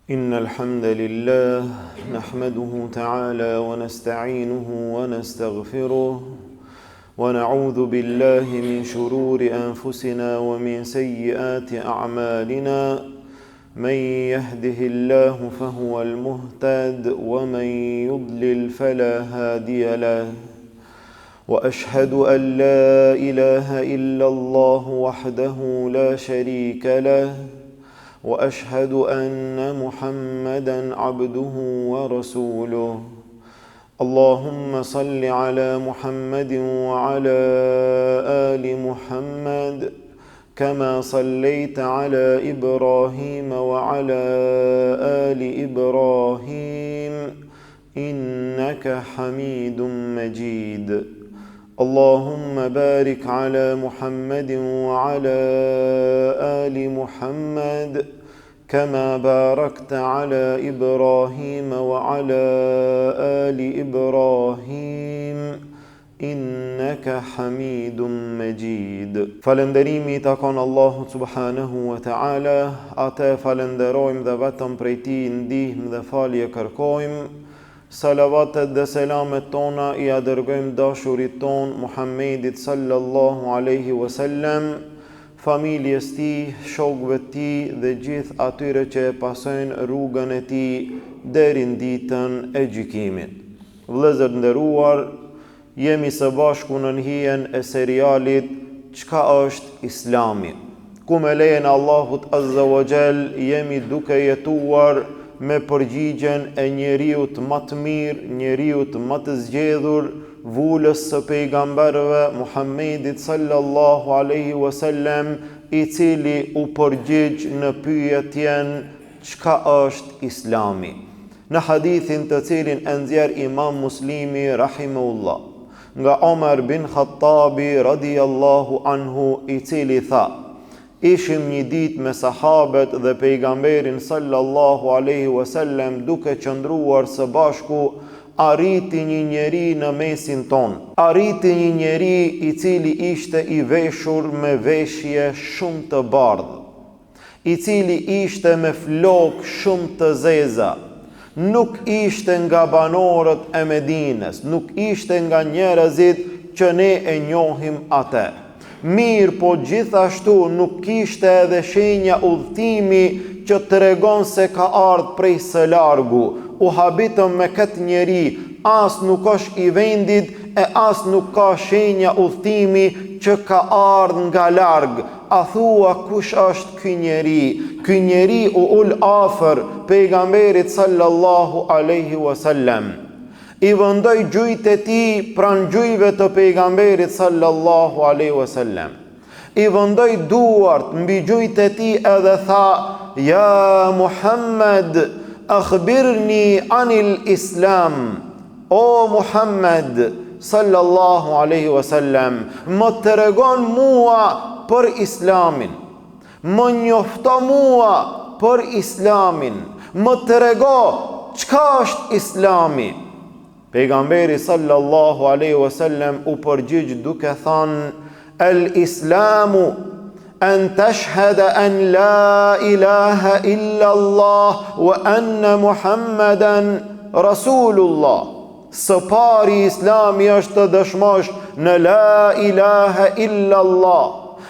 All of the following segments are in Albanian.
إن الحمد لله نحمده تعالى ونستعينه ونستغفره ونعوذ بالله من شرور أنفسنا ومن سيئات أعمالنا من يهده الله فهو المهتد ومن يضلل فلا هادي له وأشهد أن لا إله إلا الله وحده لا شريك له وأشهد أن محمدًا عبده ورسوله اللهم صل على محمد وعلى آل محمد كما صليت على إبراهيم وعلى آل إبراهيم إنك حميد مجيد اللهم بارك على محمد وعلى آل محمد كما باركت على إبراهيم وعلى آل إبراهيم إنك حميد مجيد. Falënderimi takon Allahut subhanahu wa ta'ala, atë falenderojmë dhe vetëm prej tij ndihmë dhe falje kërkojmë. Salavatet dhe selamet tona I adërgojmë dashurit ton Muhammedit sallallahu aleyhi wasallam, familjes ti, shokëve ti dhe gjithë atyre që e pasojnë rrugën e ti deri në ditën e gjykimit. Vëllezër nderuar, jemi së bashku në hijen e serialit Çka është Islami, ku me lejen e Allahut azza wa jall jemi duke jetuar me përgjigjen e njeriut më të mirë, njeriut më të zgjedhur, vulës së pejgamberëve Muhammedit sallallahu alaihi wasallam, I cili u përgjigj në pyetjen çka është Islami. Në hadithin të cilin e nxjerr Imam Muslimi rahimahullah, nga Omar bin Khattabi radhiyallahu anhu, I cili tha: Ishim një ditë me sahabet dhe pejgamberin sallallahu alaihi wasallam duke qëndruar së bashku, arriti një njeri në mesin ton. Arriti një njeri I cili ishte I veshur me veshje shumë të bardhë, I cili ishte me flokë shumë të zeza. Nuk ishte nga banorët e Medines, nuk ishte nga njerëzit që ne e njohim atë. Mirë, po gjithashtu nuk kishte edhe shenja udhëtimi që tregon se ka ardhur prej së largu. U habitëm me këtë njeri, as nuk është I vendit e as nuk ka shenja udhëtimi që ka ardhur nga larg. A thua kush është ky njeri? Ky njeri u ul afër pejgamberit sallallahu alaihi wasallam. I vëndoj gjujt e ti pran gjujve të pejgamberit sallallahu alaihi wasallam. I vëndoj duart mbi gjujt e ti edhe tha: Ja Muhammed, akhbirni anil Islam. O Muhammed sallallahu alaihi wasallam, më tregon mua për Islamin, më njofto mua për Islamin, më trego çka është Islami. Pejgamberi sallallahu alaihi wasallam u përgjigj duke thënë: El Islamu an tashhada an la ilaha illa Allah wa anna Muhammadan Rasulullah. Së pari Islami është të dëshmosh në la ilaha illa Allah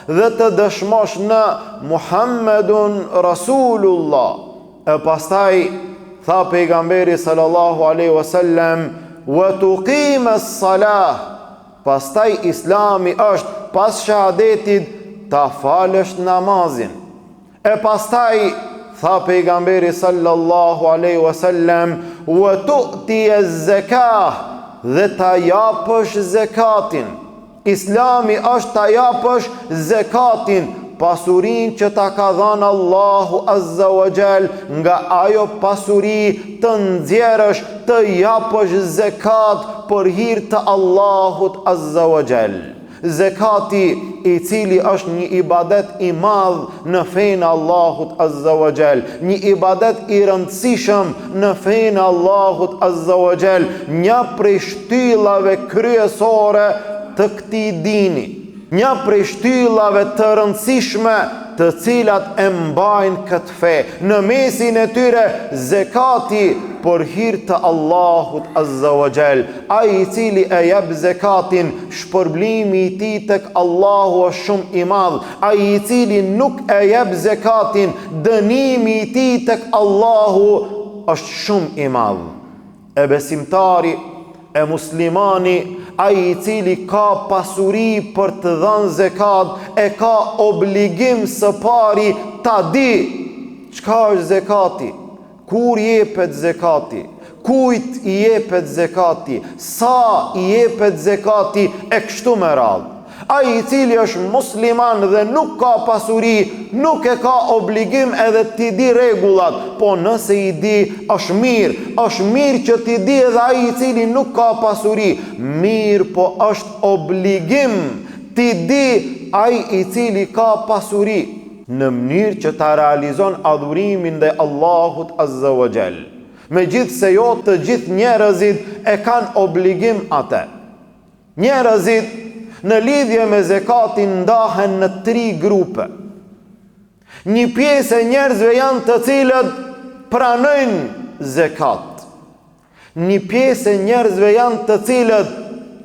dhe të dëshmosh në Muhammedun Rasulullah. E pastaj tha pejgamberi sallallahu alaihi wasallam: wa tuqimas salah. Pastaj Islami është pas shahadetit ta falësh namazin. E pastaj tha pejgamberi sallallahu alaihi wasallam: wa tu'ti az-zakah, dhe ta japësh zakatin. Islami është ta japësh zakatin, pasurin që ta ka dhënë Allahu azza wa jall, nga ajo pasuri të nxjerrësh, të japësh zakat për hir të Allahut azza wa jall. Zakati, I cili është një ibadet I madh në fenë Allahut azza wa jall, një ibadet I rëndësishëm në fenë Allahut azza wa jall, një prej shtyllave kryesore të këtij dini. Një prej shtyllave të rëndësishme të cilat e mbajnë këtë fe. Në mesin e tyre zekati për hir të Allahut Azza wa Jall. Ai i cili e jep zekatin, shpërblimi i tij tek Allahu është shumë i madh. Ai i cili nuk e jep zekatin, dënimi i tij tek Allahu është shumë i madh. E besimtari, e muslimani, ai i cili ka pasuri për të dhënë zekat, e ka obligim së pari ta di çka është zekati, kur jepet zekati, kujt i jepet zekati, sa i jepet zekati, e kështu me radhë. Ai i cili është musliman dhe nuk ka pasuri, nuk e ka obligim edhe t'i di rregullat, po nëse i di, është mirë që t'i di edhe ai i cili nuk ka pasuri. Mirë, po është obligim t'i di ai i cili ka pasuri, në mënyrë që ta realizon adhurimin dhe Allahut Azza wa Jall. Megjithse jo të gjithë njerëzit e kanë obligim atë. Njerëzit në lidhje me zekatin ndahen në 3 grupe. Një pjesë e njerëzve janë të cilët pranojnë zekat. Një pjesë e njerëzve janë të cilët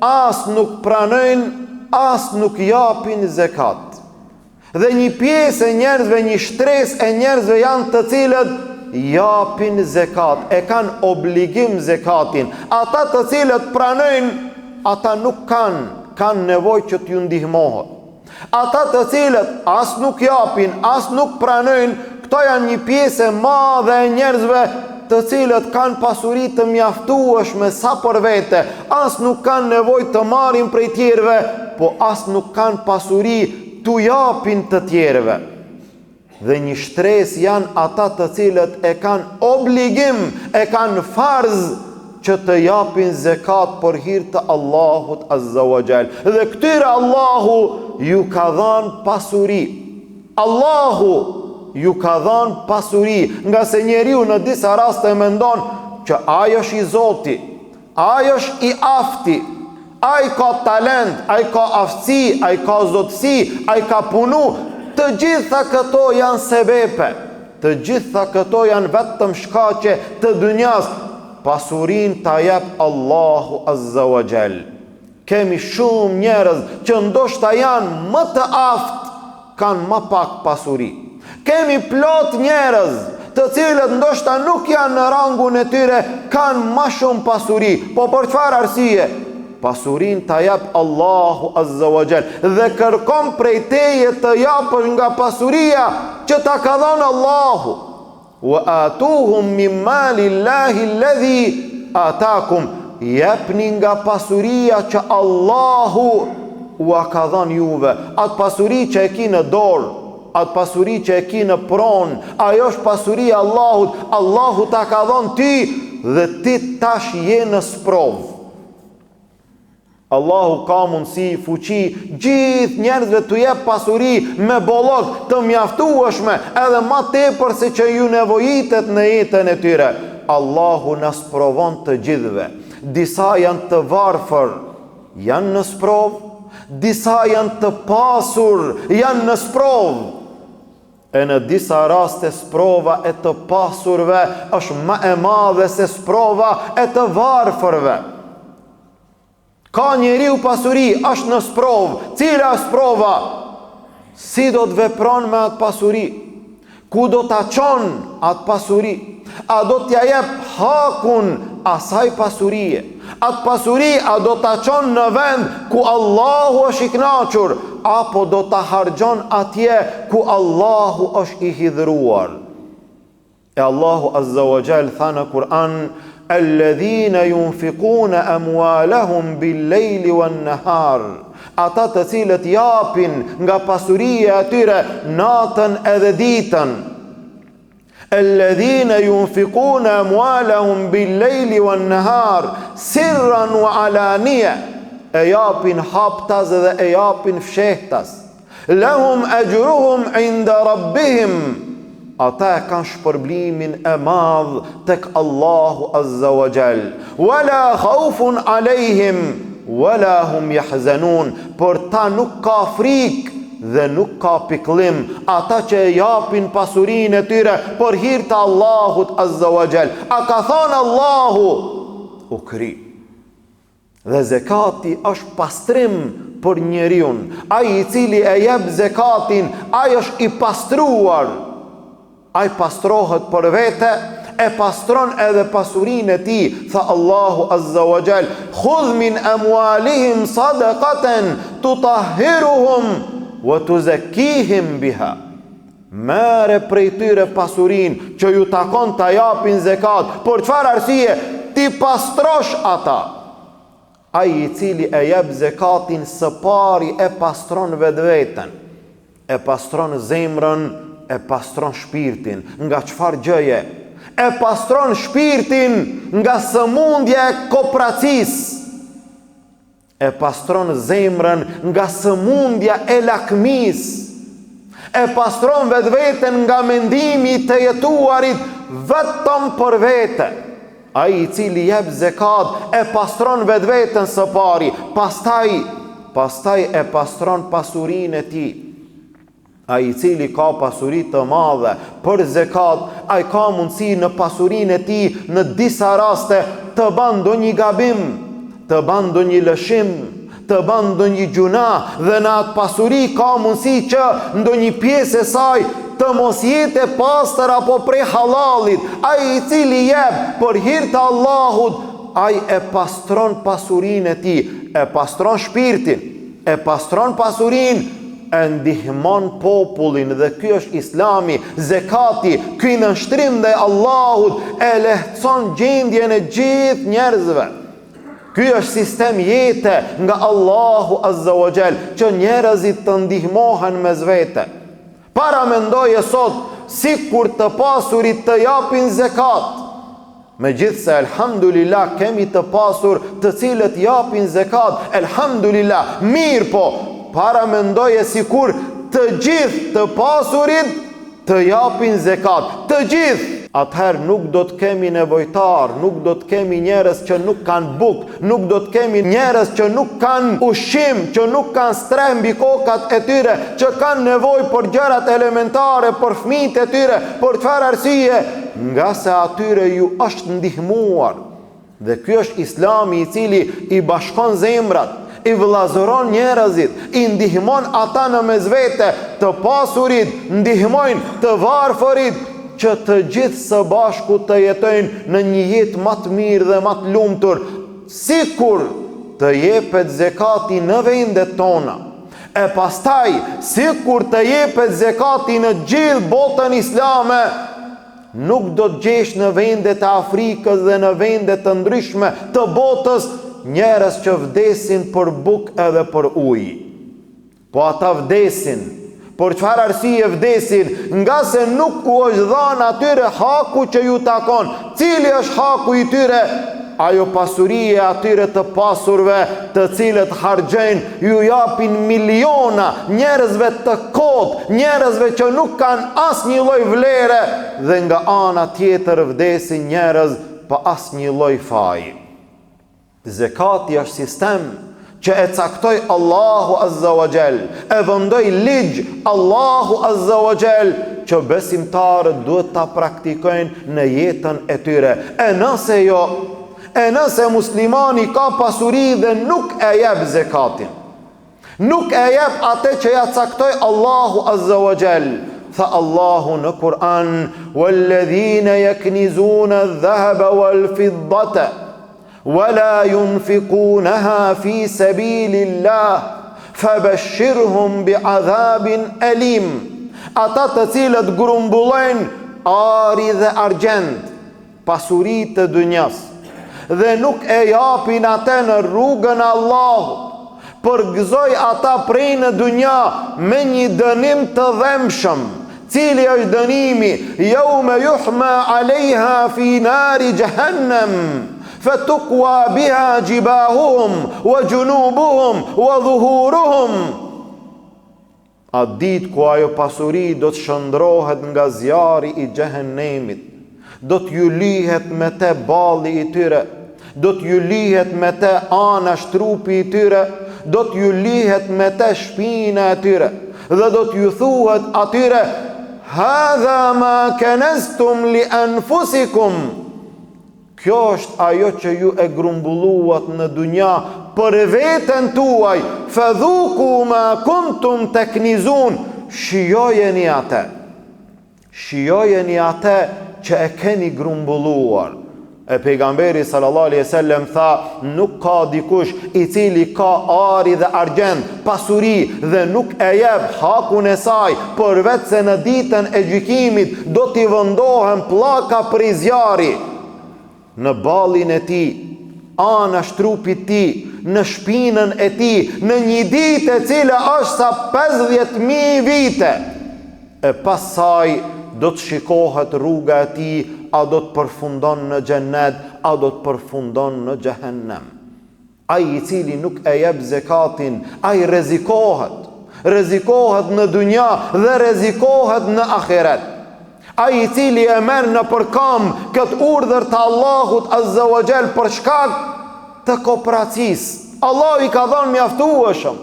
as nuk pranojnë, as nuk japin zekat. Dhe një pjesë e njerëzve, një shtresë e njerëzve janë të cilët japin zekat, e kanë obligim zekatin. Ata të cilët pranojnë, ata nuk kanë nevojë që t'ju ndihmohet. Ata të cilët as nuk japin, as nuk pranojnë, këto janë një pjesë e madhe e njerëzve të cilët kanë pasuri të mjaftueshme sa për vete, as nuk kanë nevojë të marrin prej tjerëve, po as nuk kanë pasuri t'u japin të tjerëve. Dhe një shtresë janë ata të cilët e kanë obligim, e kanë farz që të japin zekat për hir të Allahut Azza wa Jall. Dhe këtyre Allahu ju ka dhënë pasuri. Allahu ju ka dhënë pasuri, nga se njeriu në disa raste mendon që ai është i Zoti, ai është i afti, ai ka talent, ai ka aftësi, ai ka zotësi, ai ka punu. Të gjitha këto janë sebepe, të gjitha këto janë vetëm shkaqe të dunjas. Pasurin ta jep Allahu Azza wa Jall. Kemi shumë njerëz që ndoshta janë më të aftë, kanë më pak pasuri. Kemi plot njerëz të cilët ndoshta nuk janë në rangun e tyre, kanë më shumë pasuri. Po për çfarë arsye? Pasurin ta jep Allahu Azza wa Jall dhe kërkon prej teje të japësh nga pasuria që ta ka dhënë Allahu. Wa atuhum min mali Allahi alladhi atakum, jepni nga pasuria që Allahu u ka dhënë juve. Atë pasuri që e ki në dorë, atë pasuri që e ki në pronë, ajo është pasuria Allahut. Allahu ta ka dhënë ty dhe ti tash je në sprovë. Allahu ka mundësi, fuqi, gjithë njerëzve të jep pasuri me bollok të mjaftueshme, edhe më tepër se që ju nevojitet në jetën e tyre. Allahu na sprovon të gjithëve. Disa janë të varfër, janë në sprovë, disa janë të pasur, janë në sprovë. E në disa raste sprova e të pasurve është më e madhe se sprova e të varfërve. Ka njeriu pasuri, është në sprovë. Cila është sprova? Si do të vepron me atë pasuri? Ku do ta çon atë pasuri? A do t'ja jep hakun asaj pasurie? Atë pasuri a do ta çon në vend ku Allahu është i kënaqur, apo do ta harxhon atje ku Allahu është i hidhruar? E Allahu Azza wa Jall tha në Kur'an: Alladhina yunfiquna amwalahum bil-lejli wan-nahar, ata të cilët japin nga pasuria e tyre natën edhe ditën. Alladhina yunfiquna amwalahum bil-lejli wan-nahar sirran wa alaniya, e japin haptas dhe e japin fshehtas. Lahum ajruhum inda rabbihim, ata e kanë shpërblimin e madh tek Allahu Azza wa Jall. Wala khawfun alejhim wala hum yahzanun, por ta nuk ka frikë dhe nuk ka pikëllim, ata që e japin pasurinë e tyre për hir të Allahut Azza wa Jall. A ka thënë Allahu u kri. Dhe zekati është pastrim për njeriun. Ai i cili e jep zekatin, ai është i pastruar. Ai pastrohet për vete, e pastron edhe pasurinë e tij. Tha Allahu Azza wa Jall: "Khudh min amwalihim sadaqatan tutahhiruhum wa tuzakkihim biha." Merre prej tyre pasurinë që ju takon ta japin zekat. Për çfarë arsye? Ti pastrosh ata. Ai i cili e jep zekatin së pari e pastron vetveten, e pastron zemrën, e pastron shpirtin. Nga çfarë gjëje? E pastron shpirtin nga sëmundja e kopracisë. E pastron zemrën nga sëmundja e lakmisë. E pastron vetveten nga mendimi të jetuarit vetëm për vete. Ai i cili jep zekat e pastron vetveten së pari, pastaj e pastron pasurinë e tij. Ai i cili ka pasuri të madhe për zekat, ai ka mundësi në pasurinë e tij në disa raste të bën ndonjë gabim, të bën ndonjë lëshim, të bën ndonjë gjuna, dhe në atë pasuri ka mundësi që ndonjë pjesë e saj të mos jetë pastër apo prej halalit. Ai i cili jep për hir të Allahut, ai e pastron pasurinë e tij, e pastron shpirtin, e pastron pasurinë, e ndihmon popullin. Dhe ky është Islami, zekati, ky nënshtrim ndaj Allahut e lehtëson gjendjen e gjithë njerëzve. Ky është sistem jete nga Allahu Azza wa Jall, që njerëzit të ndihmohen mes vete. Para mendoje sot si kur të pasurit të japin zekat. Megjithse elhamdulillah kemi të pasur të cilët japin zekat, elhamdulillah, mirë po, para mendoje si kur të gjithë të pasurit të japin zekat, të gjithë. Atëherë nuk do të kemi nevojtar, nuk do të kemi njerëz që nuk kanë bukë, nuk do të kemi njerëz që nuk kanë ushqim, që nuk kanë streh mbi kokat e tyre, që kanë nevojë për gjërat elementare, për fëmijët e tyre. Për çfarë arsye? Nga se atyre ju është ndihmuar. Dhe ky është Islami i cili i bashkon zemrat, i vëllazoron njerëzit, i ndihmon ata në mesvete, të pasurit ndihmojnë të varfërit, që të gjithë së bashku të jetojnë në një jetë më të mirë dhe më të lumtur, sikur të jepet zekati në vendet tona. E pastaj, sikur të jepet zekati në gjithë botën islame, nuk do të gjesh në vendet e Afrikës dhe në vendet të ndryshme të botës njerëz që vdesin për bukë edhe për ujë. Po ata vdesin. Por çfarë arsye vdesin? Nga se nuk u është dhënë atyre haku që ju takon. Cili është haku i tyre? Ajo pasurie atyre të pasurve, të cilët harxojnë, ju japin miliona njerëzve të kot, njerëzve që nuk kanë asnjë lloj vlere, dhe nga ana tjetër vdesin njerëz pa asnjë lloj faji. Zekati është sistem që e caktoi Allahu Azza wa Jall, e vendoi ligj Allahu Azza wa Jall, që besimtarët duhet ta praktikojnë në jetën e tyre. E nëse muslimani ka pasuri dhe nuk e jep zekatin, nuk e jep atë që ja caktoi Allahu Azza wa Jall, tha Allahu në Kur'an: "Walladhina yaknizuna adh-dhahaba wal-fiddata ولا ينفقونها في سبيل الله فبشرهم بعذاب أليم." Ata të cilët grumbullojnë ari dhe argjend, pasuritë të dunjas, dhe nuk e japin atë në rrugën e Allahut, përgëzoj ata prej në dunja me një dënim të dhemshëm. Cili është dënimi? Yawma yuhma alejha fi nari jahannam fatukwa biha jibahuhum wa junubuhum wa dhuhuruhum. A ditë ku ajo pasuri do të shëndrohet nga zjarri i xhehenemit, do të ju lihet me te balli i tyre, do të ju lihet me te anash trupi i tyre, do të ju lihet me te shpina e tyre, dhe do t'ju thuhet atyre: hadha ma kanaztum li anfusikum. Kjo është ajo që ju e grumbulluat në dunja për veten tuaj. Fadhuku ma kuntum taknizun. Shijojeni atë. Shijojeni atë që e keni grumbulluar. E pejgamberi sallallahu alaihi wasallam tha: nuk ka dikush i cili ka ari dhe argjend, pasuri dhe nuk e jep hakun e saj, përveç se në ditën e gjykimit do t'i vendohen pllaka prej zjarri në ballin e tij, anash trupit ti, në shpinën e ti, në një ditë e cila është sa 50.000 vite. E pasaj do të shikohet rruga e ti, a do të përfundon në xhennet, a do të përfundon në xhehenem. Ai i cili nuk e jep zekatin, ai rrezikohet në dunja dhe rrezikohet në ahiret. Ai i cili e merr në përkam këtë urdhër të Allahut Azza wa Jall për shkak të kooperacisë. Allah i ka dhënë mjaftueshëm.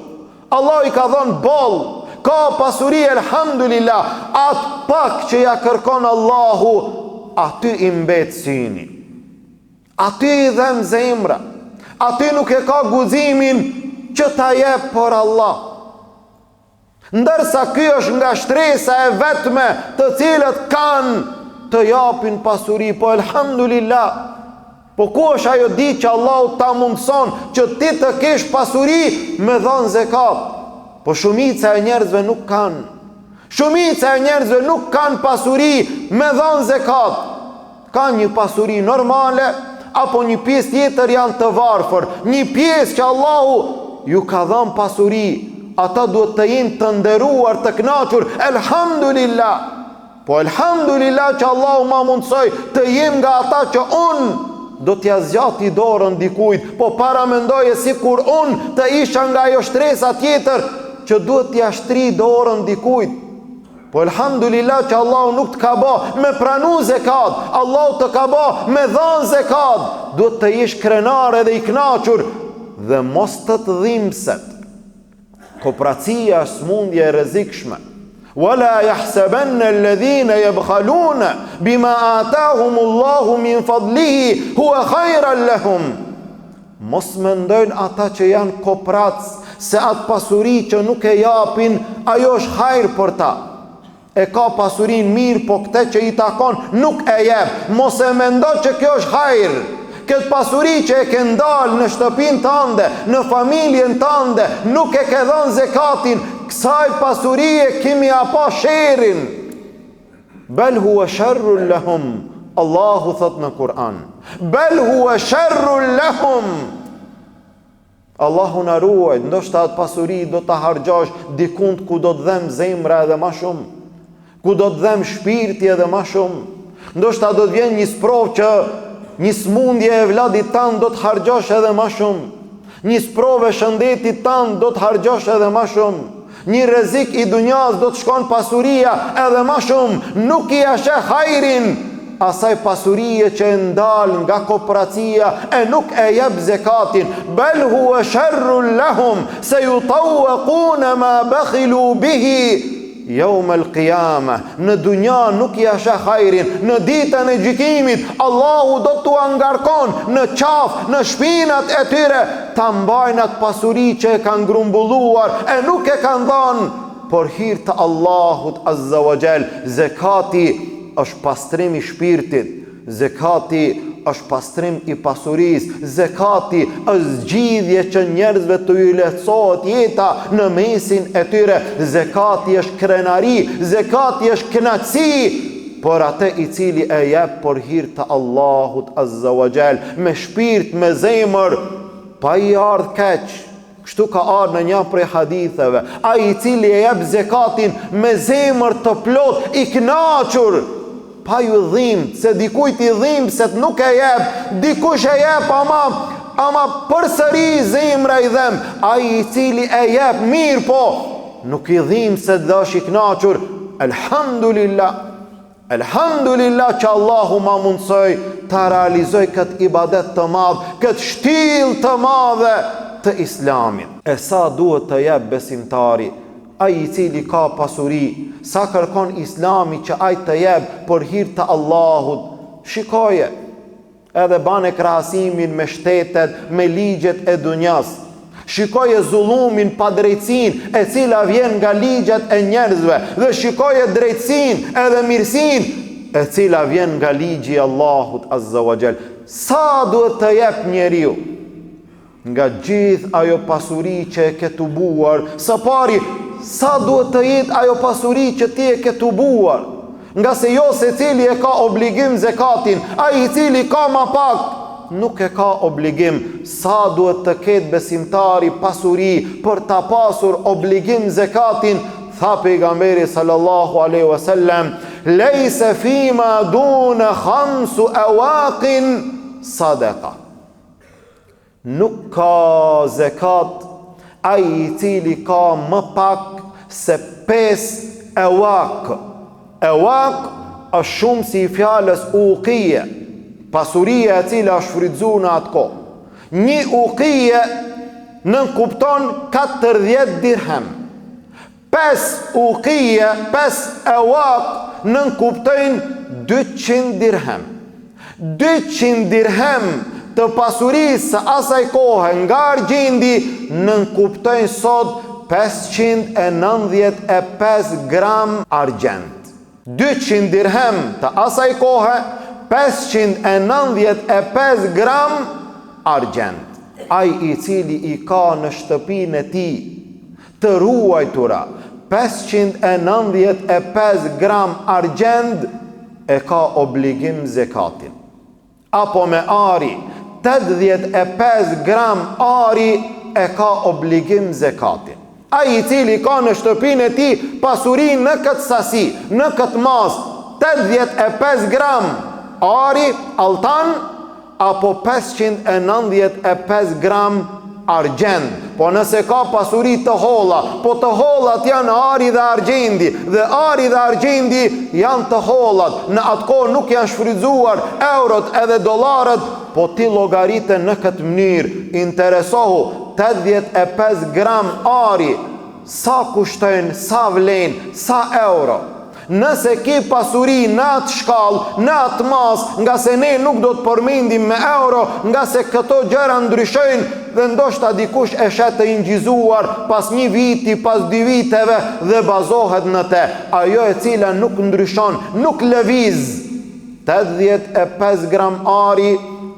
Allah i ka dhënë boll, ka pasuri, elhamdulillah. Atë pak që ja kërkon Allahu, aty i mbet syni, aty i dhem zemra, aty nuk e ka guximin që ta jep për Allah. Ndërsa ky është nga shtresa e vetme të cilët kanë të japin pasuri, po elhamdulillah. Po ku është ajo ditë që Allahu ta mundson që ti të kesh pasuri me dhënë zekat? Po shumica e njerëzve nuk kanë. Shumica e njerëzve nuk kanë pasuri me dhënë zekat. Kanë një pasuri normale, apo një pjesë tjetër janë të varfër. Një pjesë që Allahu ju ka dhënë pasuri, ata duhet të jenë të nderuar, të kënaqur. Elhamdulillah. Po elhamdulillah që Allahu ma mundsoi të jem nga ata që unë do t'ja zgjati dorën dikujt, po para mendoje si kur unë të isha nga ajo shtresa tjetër që duhet t'ja shtri dorën dikujt. Po elhamdulillah që Allahu nuk të ka bë me pranu zekat, Allahu të ka bë me dhënë zekat. Duhet të jesh krenar dhe i kënaqur dhe mos të dhimbset. Kooperacia është smundje e rrezikshme. Wala yahsabanna alladhina yabkhaluna bima atahumullahu min fadlihi huwa khayran lahum. Mos mendojnë ata që janë kooperac se atë pasuri që nuk e japin, ajo është hajër për ta. E ka pasurin mirë, po këtë që i takon nuk e jep. Mos e mendo që kjo është hajër. Këtë pasuri që e ke ndalë në shtëpinë tënde, në familjen tënde, nuk e ke dhënë zekatin, kësaj pasurie kimi apo sherrin. Bel huwa sharrun lahum. Allahu thot në Kur'an: bel huwa sharrun lahum. Allahu na ruaj, ndoshta atë pasuri do ta harxhosh dikund ku do të dhem zemra edhe më shumë, ku do të dhem shpirti edhe më shumë. Ndoshta do të vjen një sprovë që një smundje e vladit tanë do të harxhosh edhe më shumë. Një sprovë shëndetit tanë do të harxhosh edhe më shumë. Një rrezik i dunjas do të shkon pasuria edhe më shumë. Nuk i ashe hajrin asaj pasurie që e ndal nga kooperacia e nuk e jep zekatin. Bel huwa sharrun lahum sayutawquna ma bakhilu bihi yawm al-qiyamah. Në dunja nuk i ashe hajrin, në ditën e gjykimit Allahu do t'u angarkon në qafë, në shpinat e tyre, ta mbajnë atë pasuri që e kanë grumbulluar e nuk e kanë dhënë për hir të Allahut Azza wa Jall. Zekati është pastrim i shpirtit, zekati është pastrim i pasurisë, zakati është zgjidhje që njerëzve të ju lehtësohet jeta në mesin e tyre. Zakati është krenari, zakati është kënaqësi, por atë i cili e jep për hir të Allahut Azza wa Jall, me shpirt, me zemër, pa i ardh keq. Kështu ka ardhur në një prej haditheve, ai i cili e jep zakatin me zemër të plot, i kënaqur, pa ju dhimbë, se dikujt i dhimbë se nuk e jep, dikush e jep ama përsëri zemra i dhem. Ai i cili e jep mirë, po nuk i dhimbë se dash i kënaqur. Elhamdulillah, elhamdulillah që Allahu ma mundsoi ta realizoj këtë ibadet të madh, këtë shtyllë të madhe të Islamit. E sa duhet të jep besimtari? ai I cili ka pasuri, sa kërkon Islami që ai të jep për hir të Allahut. Shikoje, edhe bane krahasimin me shtetet, me ligjet e dunjas. Shikoje zullumin, padrejtsin e cila vjen nga ligjet e njerëzve, dhe shikoje drejtsin edhe mirësin e cila vjen nga ligji I Allahut Azza wa Jall. Sa duhet të jep njeriu nga gjithë ajo pasuri që e ke tubuar? Së pari, sa duhet të jetë ajo pasuri që ti e ke tubuar? Nga se jo se cili e ka obligim zekatin, ai I cili ka ma pak nuk e ka obligim. Sa duhet të ketë besimtari pasuri për ta pasur obligim zekatin? Tha pejgamberi sallallahu alaihi wasallam, lejse fima dune khamsu awaqin sadaka. Nuk ka zekat ai I cili ka më pak se 5 ewak. Ewak është shumë si fjalës uqije, pasuria e cila është frytzuar në atë kohë. Një uqije nënkupton 40 dirhem. 5 uqije, 5 ewak nënkuptojnë 200 dirhem. 200 dirhem të pasurisë së asaj kohe nga argjendi nënkuptojnë sot 595 gram argjend. 200 dirhem të asaj kohe, 595 gram argjend. Ai I cili I ka në shtëpinë e tij të ruajtura 595 gram argjend e ka obligim zekatin. Apo me ari 85 gram ari e ka obligim zekatin. Ai I cili ka në shtëpinë e tij pasuri në këtë sasi, në këtë mas, 85 gram ari altan apo 595 gram argjend. Po nëse ka pasuri të holla, po të hollat janë ari dhe argjendi, dhe ari dhe argjendi janë të hollat, në atë kohë nuk janë shfrytzuar eurot edhe dollarët, po ti llogaritë në këtë mënyrë, interesohu 85 gram ari, sa kushtojnë, sa vlen, sa euro. Nëse ki pasuri në atë shkallë, në atë mas, nga se ne nuk do të përmendim me euro, nga se këto gjëra ndryshojnë dhe ndoshta dikush e shet të ingjizuar pas një viti, pas 2 viteve dhe bazohet në te. Ajo e cila nuk ndryshon, nuk lëviz, 85 gram ari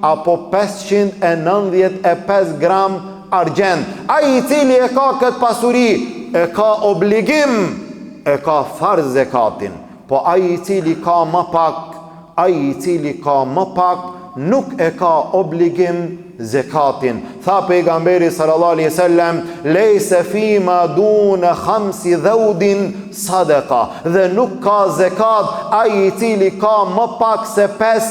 apo 595 gram argjend. Ai I cili e ka këtë pasuri, e ka obligim, e ka farz zekatin. Po ai I cili ka më pak, ai I cili ka më pak, nuk e ka obligim zekatin. Tha pejgamberi sallallahu alaihi wasallam, lejse fima dune 5 dhaudin sadaka, dhe nuk ka zekat ai I cili ka më pak se 5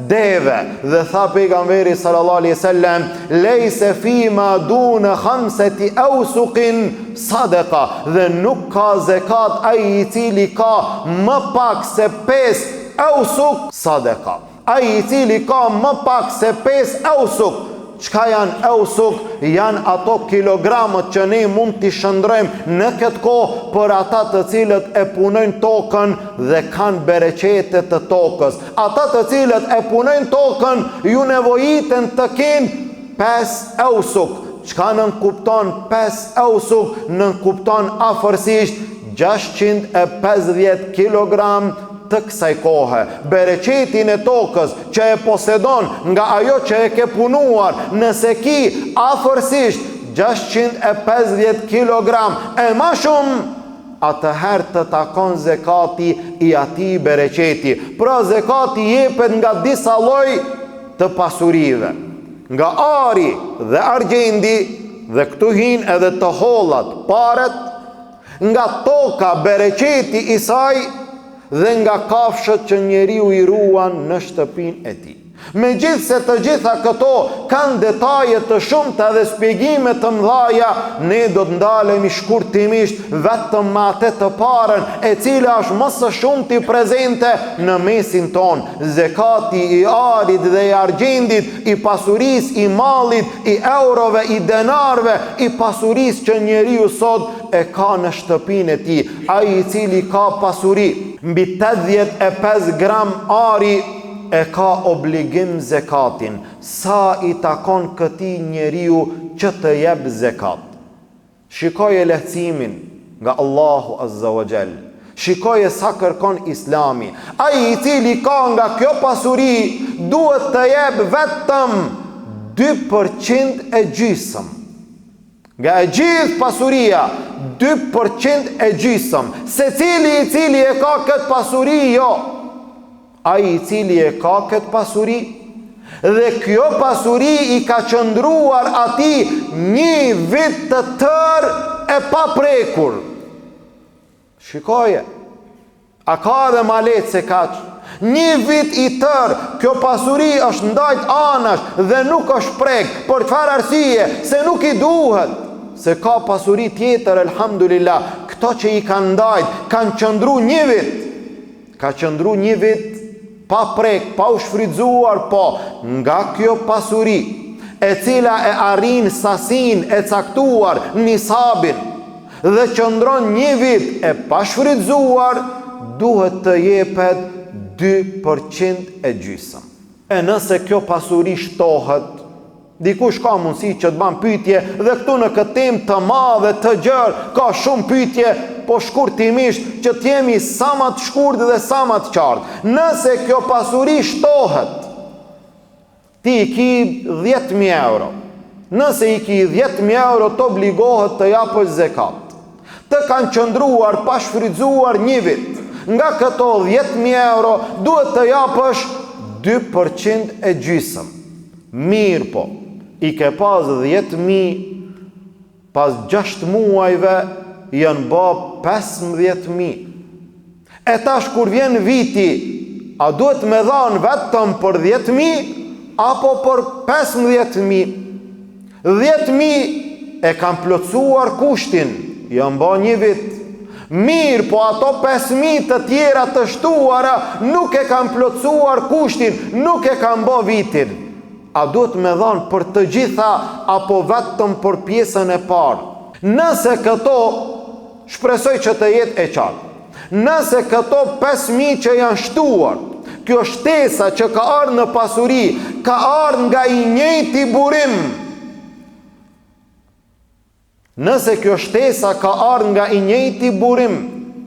deve. Dhe tha pejgamberi sallallahu alaihi wasallam, lejse fima dune 5 awsuqin sadaka, dhe nuk ka zekat ai I cili ka më pak se 5 awsuq sadaka. Ai I cili ka më pak se 5 awsuq. Çka janë awsuq? Janë ato kilogramët që ne mund t'i shndrojmë në këtë kohë për ata të cilët e punojnë tokën dhe kanë bereqetet të tokës. Ata të cilët e punojnë tokën ju nevojiten të kenë 5 awsuq. Çka nënkupton 5 awsuq? Nënkupton afërsisht 650 kilogram të kësaj kohe. Bereqetin e tokës që e posedon nga ajo që e ke punuar, nëse ki afërsisht 650 kilogram e ma shumë, atëherë të takon zekati I atij bereqeti. Pra zekati jepet nga disa lloj të pasurive, nga ari dhe argjendi, dhe këtu hin edhe të hollat, paret, nga toka bereqeti I saj, dhe nga kafshët që njeriu I ruan në shtëpinë e tij. Megjithse të gjitha këto kanë detaje të shumta dhe shpjegime të mëdha, ne do të ndalemi shkurtimisht vetëm me atë të parën, e cila është më së shumti prezente në mesin ton. Zekati I arit dhe I argjendit, I pasurisë, I mallit, I eurove, I denarve, I pasurisë që njeriu sot e ka në shtëpinë e tij, ai I cili ka pasuri, mbi 85 gram ari e ka obligim zekatin. Sa I takon këtij njeriu që të jep zekat? Shikoje lehtësimin nga Allahu Azza wa Jall. Shikoje sa kërkon Islami. Ai I cili ka nga kjo pasuri duhet të jep vetëm 2% e gjysëm. Nga e gjithë pasuria 2% e gjysëm. Se cili I cili e ka këtë pasuri, jo. Ai I cili e ka këtë pasuri, dhe kjo pasuri I ka qëndruar ati 1 vit të tërë e pa prekur. Shikoje, a ka dhe ma letë se kaq? 1 vit I tërë, kjo pasuri është ndajt anash dhe nuk është prek, për çfarë arsye? Se nuk I duhet, se ka pasuri tjetër, elhamdulillah. Këto që I kanë ndajt, kanë qëndru 1 vit, ka qëndru 1 vit, pa prek, pa u shfrytzuar, po nga kjo pasuri, e cila e arrin sasin e caktuar, nisabin, dhe qëndron 1 vit e pa shfrytzuar, duhet të jepet 2% e gjysëm. E nëse kjo pasuri shtohet, dikush ka mundësi që të ban pyetje, dhe këtu në këtë temë të madhe të gjerë ka shumë pyetje, po shkurtimisht që t'jemi sa më të shkurt dhe sa më të qartë. Nëse kjo pasuri shtohet, ti I ki 10.000 euro. Nëse I ki 10.000 euro, të obligohet të japësh zekat. Të kanë qëndruar pa shfrytzuar 1 vit. Nga këto 10.000 euro duhet të japësh 2% e gjysëm. Mirë po, I ke pas 10.000, pas 6 muajve janë ba 15.000. E tash kur vjen viti, a duhet me dhanë vetëm për 10.000 apo për 15.000? 10.000 e kanë plotësuar kushtin, janë ba 1 vit. Mirë, po ato 5.000 të tjera të shtuara nuk e kanë plotësuar kushtin, nuk e kanë ba vitin. A duhet me dhanë për të gjitha apo vetëm për pjesën e parë? Nëse këto, shpresoj që të jetë e qartë, nëse këto 5.000 që janë shtuar, kjo shtesa që ka ardhur në pasuri, ka ardhur nga I njëjti burim. Nëse kjo shtesa ka ardhur nga I njëjti burim,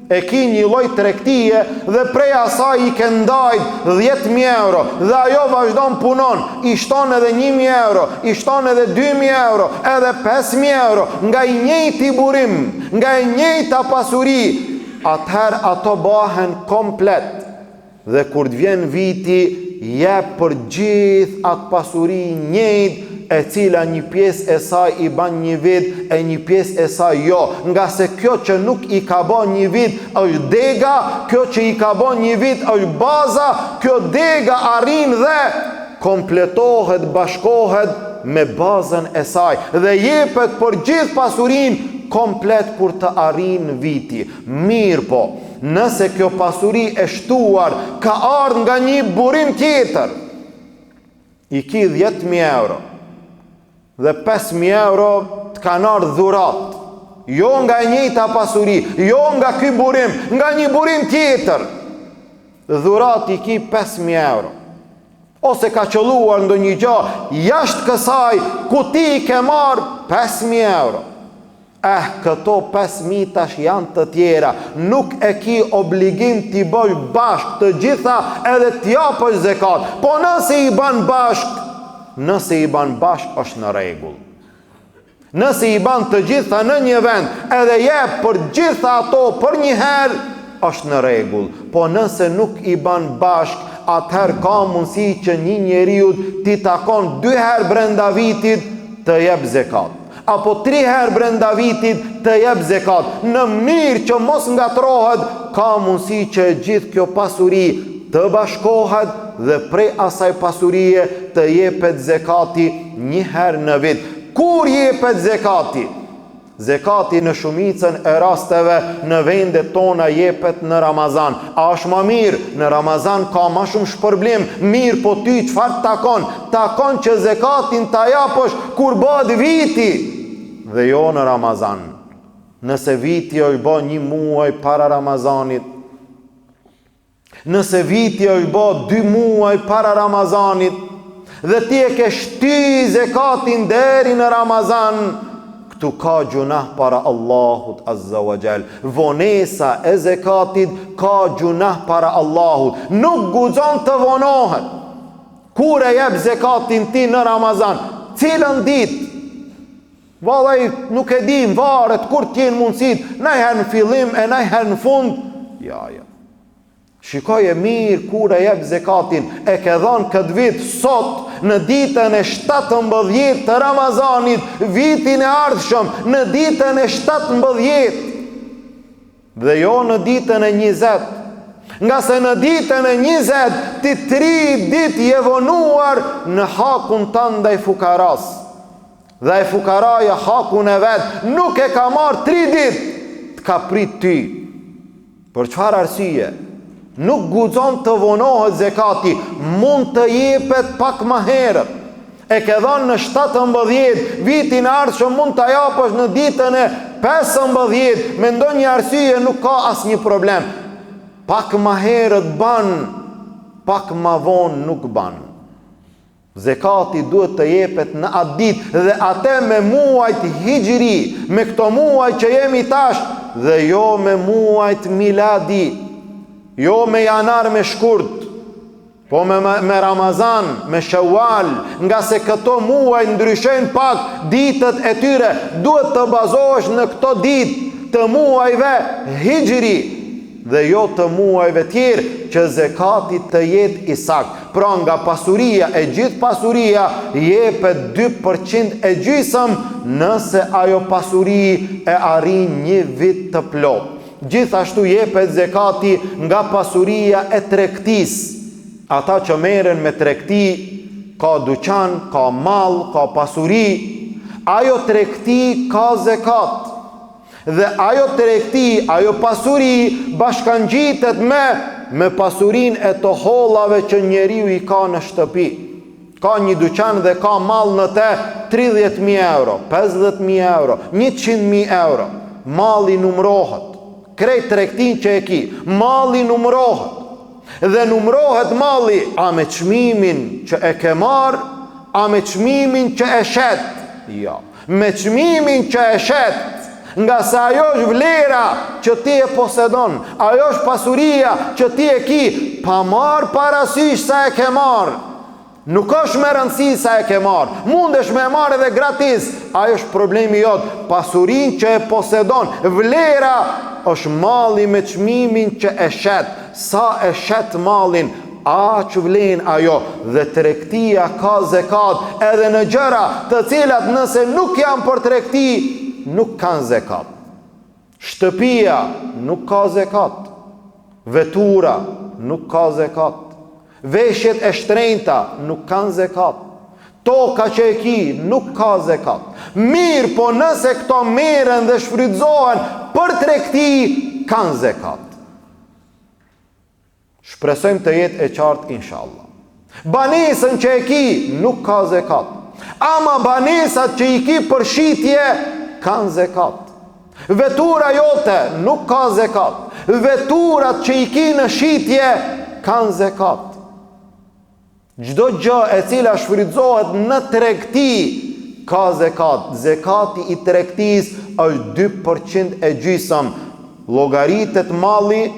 e ki një lloj tregtie dhe prej asaj I ke ndajt 10.000 euro dhe ajo vazhdon punon, I shton edhe 1.000 euro, I shton edhe 2.000 euro, edhe 5.000 euro, nga I njëjti burim, nga I njëjta pasuri, atëherë ato bahen komplet. Dhe kur të vjen viti, jep për gjithë atë pasuri njëjtë, e cila një pjesë e saj I ban 1 vit, e një pjesë e saj jo. Nga se kjo që nuk I ka ban 1 vit është dega, kjo që I ka ban 1 vit është baza, kjo dega arrin dhe kompletohet, bashkohet me bazën e saj dhe jepet për gjithë pasurin komplet kur të arrin viti. Mirë po, nëse kjo pasuri e shtuar ka ardhur nga një burim tjetër, I ki 10.000 euro dhe 5.000 euro të kanë ardhur dhurat, jo nga e njëjta pasuri, jo nga ky burim, nga një burim tjetër, dhurat I ki 5.000 euro, ose ka qëlluar ndonjë gjë jashtë kësaj ku ti I ke marrë 5.000 euro. Këto 5.000 tash janë të tjera, nuk e ki obligim t'i bësh bashk të gjitha edhe t'japësh zekat. Po nëse I ban bashk, është në rregull. Nëse I ban të gjitha në një vend, edhe jep për gjitha ato për një herë, është në rregull. Po nëse nuk I ban bashk, atëherë ka mundësi që një njeriu t'i takon 2 herë brenda vitit të jep zekat, apo 3 herë brenda vitit të jep zekat, në mënyrë që mos ngatrohet, ka mundësi që gjithë kjo pasuri të bashkohet dhe prej asaj pasurie të jepet zekati 1 herë në vit. Kur jepet zekati? Zekati në shumicën e rasteve në vendet tona jepet në Ramazan. A është më mirë? Në Ramazan ka më shumë shpërblim. Mirë, po ty çfarë takon? Takon që zekatin ta japësh kur bëhet viti dhe jo në Ramazan. Nëse viti është bë 1 muaj para Ramazanit, nëse viti është bë 2 muaj para Ramazanit, dhe ti e ke shty zekatin deri në Ramazan, këtu ka gjunah para Allahut Azza wa Jall. Vonesa e zekatit ka gjunah para Allahut. Nuk guxon të vonohet. Kur e jep zekatin ti në Ramazan, cilën ditë? Vallai nuk e dim, varet kur t'jen mundësit, najher në fillim e najher në fund. Ja. Shikoj e mirë kur e jep zekatin, e ke dhënë këtë vit sot në ditën e 17 të Ramazanit, vitin e ardhshëm në ditën e 17 dhe jo në ditën e 20. Nga se në ditën e 20 ti 3 ditë je vonuar në hakun tënd ndaj fukaras. Dhe e fukaraja hakun e vetë nuk e ka marrë 3 ditë, të ka prit ty. Për çfarë arsye? Nuk guxon të vonohet zekati, mund të jepet pak më herët. E ke dhënë në 17, vitin e ardhshëm mund ta japësh në ditën e 15, me ndonjë arsye nuk ka asnjë problem. Pak më herët ban, pak më vonë nuk ban. Zekati duhet të jepet në atë ditë dhe atë me muajt hijri, me këto muaj që jemi tash, dhe jo me muajt miladi, jo me janar me shkurt, po me Ramazan, me Shawwal, nga se këto muaj ndryshojnë pak ditët e tyre, duhet të bazohesh në këto ditë të muajve hijri dhe jo të muajve tjerë, që zekati të jetë i saktë. Pra nga pasuria, e gjithë pasuria jepet 2% e gjysëm nëse ajo pasuri e arrin 1 vit të plot. Gjithashtu jepet zekati nga pasuria e tregtis. Ata që merren me tregti, ka dyqan, ka mall, ka pasuri, ajo tregti ka zekat. Dhe ajo tregti, ajo pasuri bashkangjitet me pasurin e të hollave që njeriu i ka në shtëpi. Ka një dyqan dhe ka mall në te 30.000 euro, 50.000 euro, 100.000 euro. Malli numrohet. Krejt tregtin që e ki, malli numrohet. Dhe numrohet malli a me çmimin që e ke marr, a me çmimin që e shet. Jo, me çmimin që e shet. Nga se ajo është vlera që ti e posedon, ajo është pasuria që ti e ki, pa marë parasysh sa e ke marë. Nuk është me rëndësi sa e ke marë, mundesh me marë edhe gratis, ajo është problemi jot. Pasurin që e posedon, vlera është malli me çmimin që e shet. Sa e shet mallin, aq vlen ajo. Dhe tregtia ka zekat edhe në gjëra të cilat nëse nuk janë për tregti, nuk kanë zekat. Shtëpia nuk ka zekat. Vetura nuk ka zekat. Veshjet e shtrenjta nuk kanë zekat. Toka që e ki nuk ka zekat. Mirë, po nëse këto merren dhe shfrytëzohen për tregti, kanë zekat. Shpresojmë të jetë e qartë inshallah. Banesën që e ki nuk ka zekat. Ama banesat që i ki për shitje kanë zekat. Vetura jote nuk ka zekat. Veturat që i ki në shitje kanë zekat. Çdo gjë e cila shfrytëzohet në tregti ka zekat. Zekati i tregtis është 2% e gjysëm. Llogaritet malli,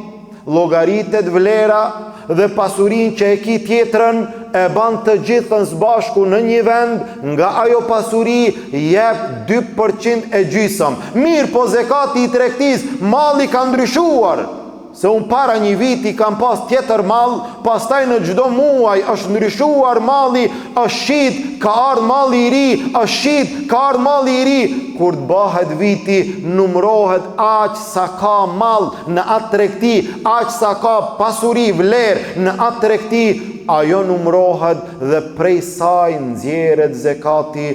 llogaritet vlera dhe pasurin që e ki tjetrën e ban të gjithën së bashku në një vend, nga ajo pasuri jep 2% e gjysëm. Mirë, po zekati i tregtis, malli ka ndryshuar. Se unë para një viti kam pas tjetër mall, pastaj në çdo muaj është ndryshuar malli, është shit, ka ardhur malli i ri, është shit, ka ardhur malli i ri. Kur të bëhet viti, numrohet aq sa ka mall në atë tregti, aq sa ka pasuri, vlerë në atë tregti, ajo numrohet dhe prej saj nxjerret zekati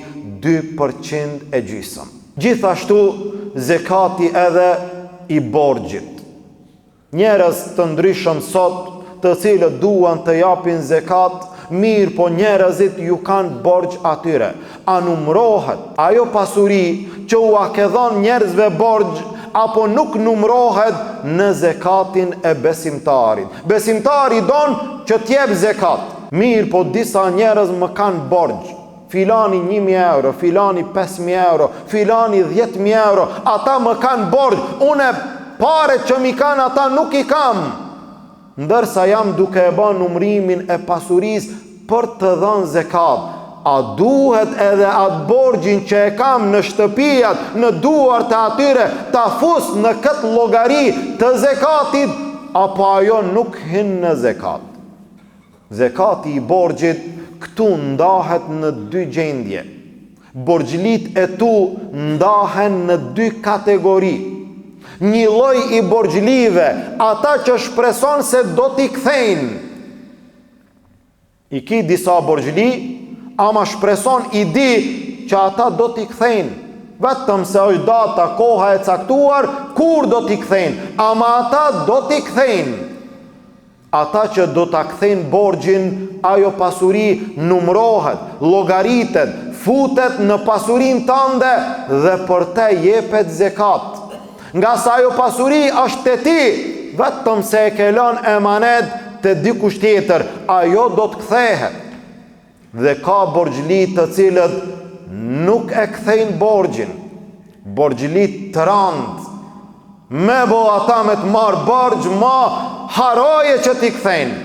2% e gjysëm. Gjithashtu zekati edhe i borxhit. Njerëz të ndryshëm sot, të cilët duan të japin zekat, mirë, po njerëzit ju kanë borxh atyre. A numrohet ajo pasuri që u a ke dhënë njerëzve borxh, apo nuk numrohet në zekatin e besimtarit. Besimtari don që t'jep zekat. Mirë, po disa njerëz më kanë borxh. Filani 1.000 euro, filani 5.000 euro, filani 10.000 euro. Ata më kanë borxh. Une pare që mi kanë ata nuk i kam. Ndërsa jam duke e bën numrimin e pasurisë për të dhënë zekat. A duhet edhe atë borgjin që e kam në shtëpijat, në duar të atyre, ta fus në këtë llogari të zekatit, apo ajo nuk hin në zekat? Zekati i borgjit këtu ndahet në dy gjendje. Borgjlit e tu ndahen në dy kategori. Një lloj i borgjlive, ata që shpreson se do t'i kthejnë. I ki disa borgjli, ama shpreson i di që ata do t'i kthejnë. Vetëm se është data, koha e caktuar, kur do t'i kthejnë. Ama ata do t'i kthejnë. Ata që do t'a kthejnë borgjin, ajo pasuri numrohet, llogaritet, futet në pasurin tënde dhe për te jepet zekat. Nga sa ajo pasuri është të ti, vetëm se e ke lënë emanet të dikush tjetër, ajo do të kthehet. Dhe ka borgjli të cilët nuk e kthejnë borgjin. Borgjlit të randë. Me bo ata me të marë borgj, ma haroje që t'i kthejnë.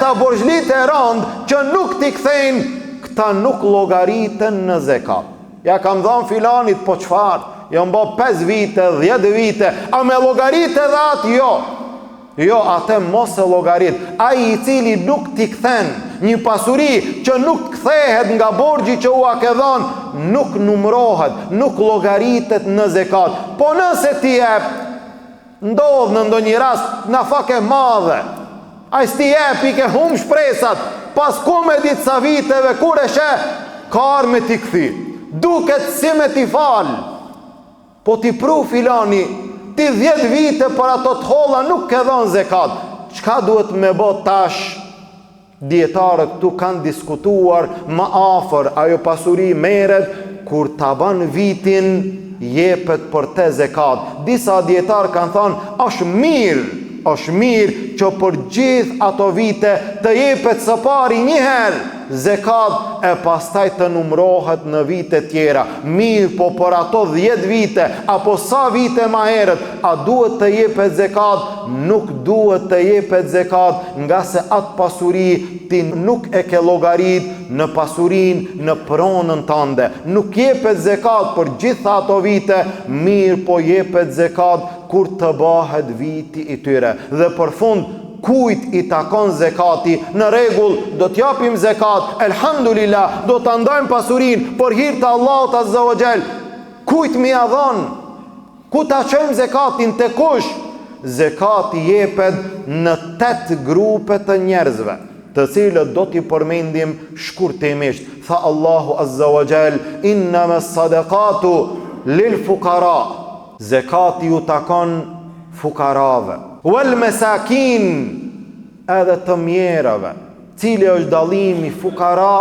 Ta borgjlit e randë që nuk t'i kthejnë, këta nuk llogaritën në zekat. Ja kam dhënë filanit, po çfarë? Jam bë 5 vite, 10 vite, a me llogaritë edhe atë jo. Jo, atë mos e llogarit. Ai i cili nuk t'i kthen një pasuri që nuk kthehet nga borxhi që u ka dhënë, nuk numrohet, nuk llogaritet në zekat. Po nëse ti jep, ndodh në ndonjë rast na fakë madhe. Ai sti jep i ke hum shpresat, pas ku me ditë sa viteve kur e sheh, kar me t'i kthi. Duket si me t'i fal. Po t'i pru filani, ti 10 vite për ato të holla nuk ke dhënë zekat. Çka duhet me bë tash? Dietarët tu kanë diskutuar më afër, ajo pasuri merret kur ta ban vitin jepet për te zekat. Disa dietarë kanë thënë është mirë që për gjithë ato vite të jepet së pari një herë zekat e pastaj të numrohet në vite tjera. Mirë, po për ato 10 vite apo sa vite ma herët, a duhet të jepet zekat? Nuk duhet të jepet zekat, nga se atë pasuri ti nuk e ke llogarit në pasurin, në pronën tënde. Nuk jepet zekat për gjitha ato vite, mirë, po jepet zekat kur të bëhet viti i tyre. Dhe për fund, kujt i takon zekati? Në rregull, do t'japim zekat, elhamdulillah, do të ndajmë pasurin për hir të Allahut azza wa jall. Kujt mi ia dhon? Ku ta çojmë zekatin, te kush? Zekati jepet në 8 grupe të njerëzve, të cilët do t'i përmendim shkurtimisht. Tha Allahu azza wa jall, innamas sadaqatu lil fuqara. Zekati ju takon fukarave. Wal masakin, edhe të mjerave. Cili është dallimi fukara,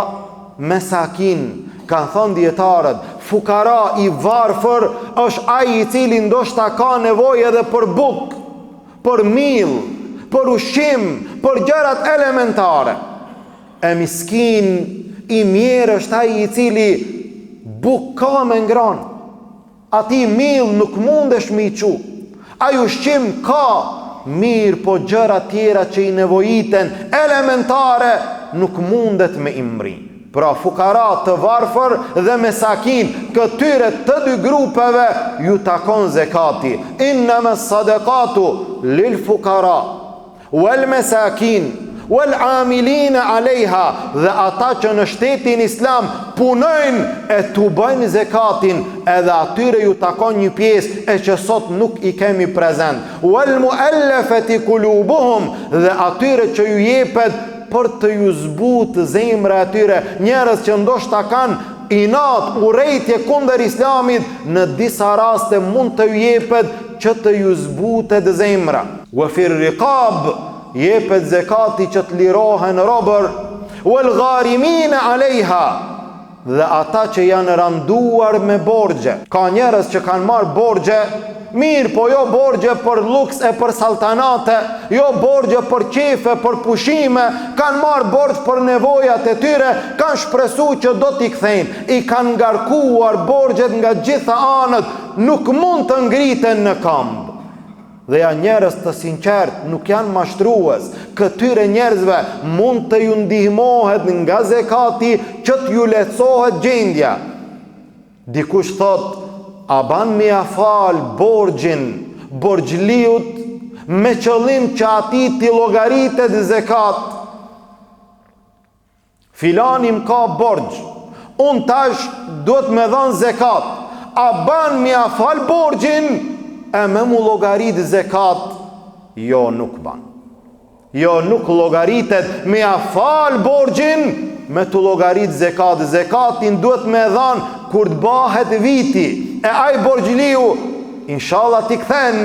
mesakin? Kanë thënë dietarët, fukara i varfër është ai i cili ndoshta ka nevojë edhe për bukë, për mill, për ushqim, për gjërat elementare. E miskin i mirë është ai i cili bukë ka me ngranë. Ati mill nuk mundesh me i qu. Ai ushqim ka, mirë, po gjëra tjera që i nevojiten elementare nuk mundet me imri. Pra fukara të varfër dhe mesakin, këtyre të dy grupeve ju takon zekati. Innamas sadaqatu lil fukara wal masakin wal amilina alejha, dhe ata që në shtetin islam punojnë e tu bëjnë zekatin, edhe atyre ju takon një pjesë e që sot nuk i kemi prezent. Wal muallafati qulubuhum, dhe atyre që ju jepet për të ju zbut zemra atyre, njerëz që ndoshta kanë inat, urrejtje kundër islamit, në disa raste mund të ju jepet që të ju zbutet zemra. Wa fir riqab, jepet zekati që të lirohen robër. Wal gharimin alejha, dhe ata që janë randuar me borgje. Ka njerëz që kanë marrë borgje, mirë, po jo borgje për luks e për saltanate, jo borgje për qefe, për pushime, kanë marrë borgje për nevojat e tyre, kanë shpresu që do t'i kthejnë, i kanë ngarkuar borgjet nga gjitha anët, nuk mund të ngriten në këmbë. Dhe janë njerëz të sinqert, nuk janë mashtrues. Këtyre njerëzve mund të ju ndihmohet nga zekati që t'ju lehtësohet gjendja. Dikush thot, a ban mi a fal borgjin borgjliut me qëllim që ati t'i llogaritet zekat. Filanim ka borgj, unë tash duhet me dhënë zekat. A ban mi a fal borgjin e me mu llogarit zekat? Jo, nuk ban. Jo, nuk llogaritet me a fal borgjin me t'u llogarit zekat. Zekatin duhet me dhanë kur të bahet viti. E aj borgjliu, inshallah t'i kthen.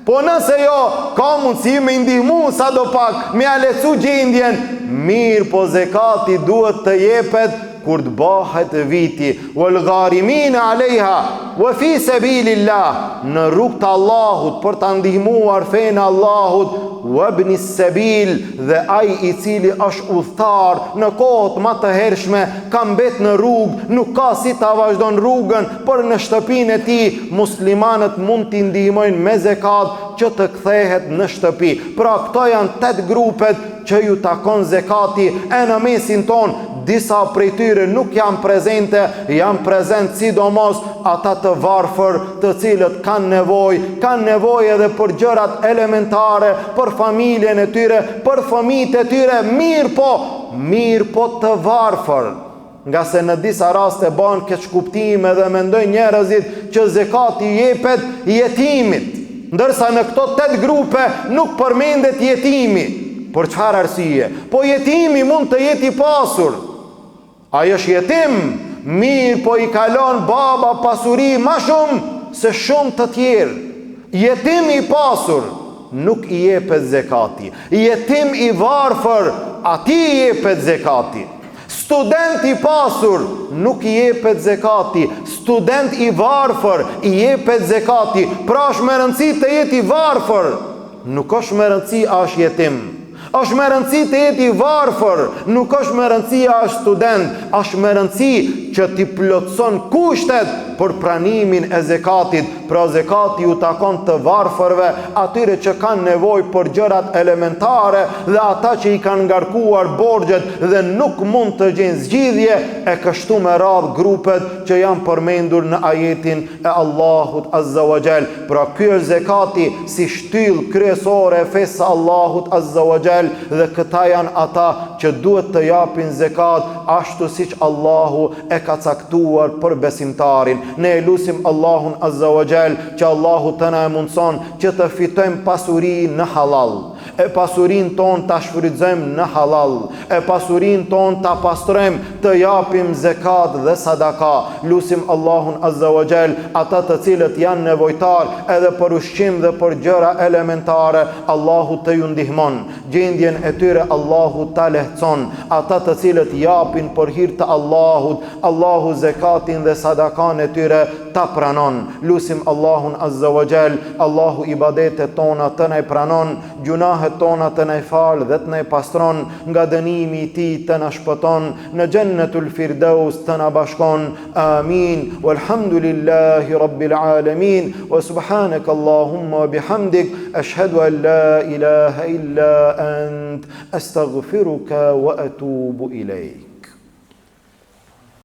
Po nëse jo, ka mundësi me ndihmu sa do pak, me a lecu gjendjen, mirë, po zekati duhet të jepet kur të bahet viti. Wal gharimin alejha wa fi sabilillah, në rrugt të Allahut, për të ndihmuar fenë Allahut, wabni sabil, dhe ai i cili është udhëtar në kohët më të hershme, ka mbet në rrugë, nuk ka si ta vazhdon rrugën, por në shtëpinë e tij muslimanët mund t'i ndihmojnë me zekat që të kthehet në shtëpi. Pra këto janë 8 grupet që ju takon zekati, e në mesin ton disa prej tyre nuk janë prezente, janë prezent sidomos ata të varfër, të cilët kanë nevojë edhe për gjërat elementare, për familjen e tyre, për fëmijët e tyre, mirë po të varfër. Nga se në disa raste bën keq kuptime dhe mendojnë njerëzit që zekati jepet jetimit, ndërsa në këto 8 grupe nuk përmendet jetimi. Për çfarë arsye? Po jetimi mund të jetë i pasur. Ai është jetim, mirë, po i kalon baba pasuri ma shumë se shumë të tjerë. Jetim i pasur nuk i jepet zekati. Jetim i varfër, ati i jepet zekati. Student i pasur nuk i jepet zekati. Student i varfër i jepet zekati. Pra është me rëndësi të jeti varfër, nuk është me rëndësi a është jetim. Është me rëndësi të jeti varfër, nuk është me rëndësi a është student, është me rëndësi që t'i plotëson kushtet për pranimin e zekatit. Pra zekati ju takon të varfërve, atyre që kanë nevojë për gjërat elementare dhe ata që i kanë ngarkuar borxhet dhe nuk mund të gjejnë zgjidhje, e kështu me radhë grupet që janë përmendur në ajetin e Allahut Azza wa Jall. Pra ky është zekati si shtyllë kryesore e fesë së Allahut Azza wa Jall, dhe këta janë ata që duhet të japin zekat ashtu siç Allahu e ka caktuar për besimtarin. Ne e lutim Allahun Azza wa Jall që Allahu të na e mundson që të fitojmë pasuri në halal, e pasurin ton të shfrytëzojmë në halal, e pasurin ton të pastrojmë, të japim zekat dhe sadaka. Lutim Allahun Azza wa Jall ata të cilët janë nevojtar edhe për ushqim dhe për gjëra elementare, Allahu të ju ndihmon, gjendjen e tyre Allahu ta lehtëson. Ata të cilët japin për hir të Allahut, Allahu zekatin dhe sadakan e tyre ta pranon. Lutim Allahun Azza wa Jall, Allahu ibadetet tona të na pranon, gjunahet tona të na fal dhe të na pastron, nga dënimi i tij të na shpëton, në Jannatul Firdaus të na bashkon. Amin. Walhamdulillahi Rabbil alamin. Wa subhanaka Allahumma wa bihamdik, ashhadu an la ilaha illa ant, astaghfiruka wa atubu ilayk.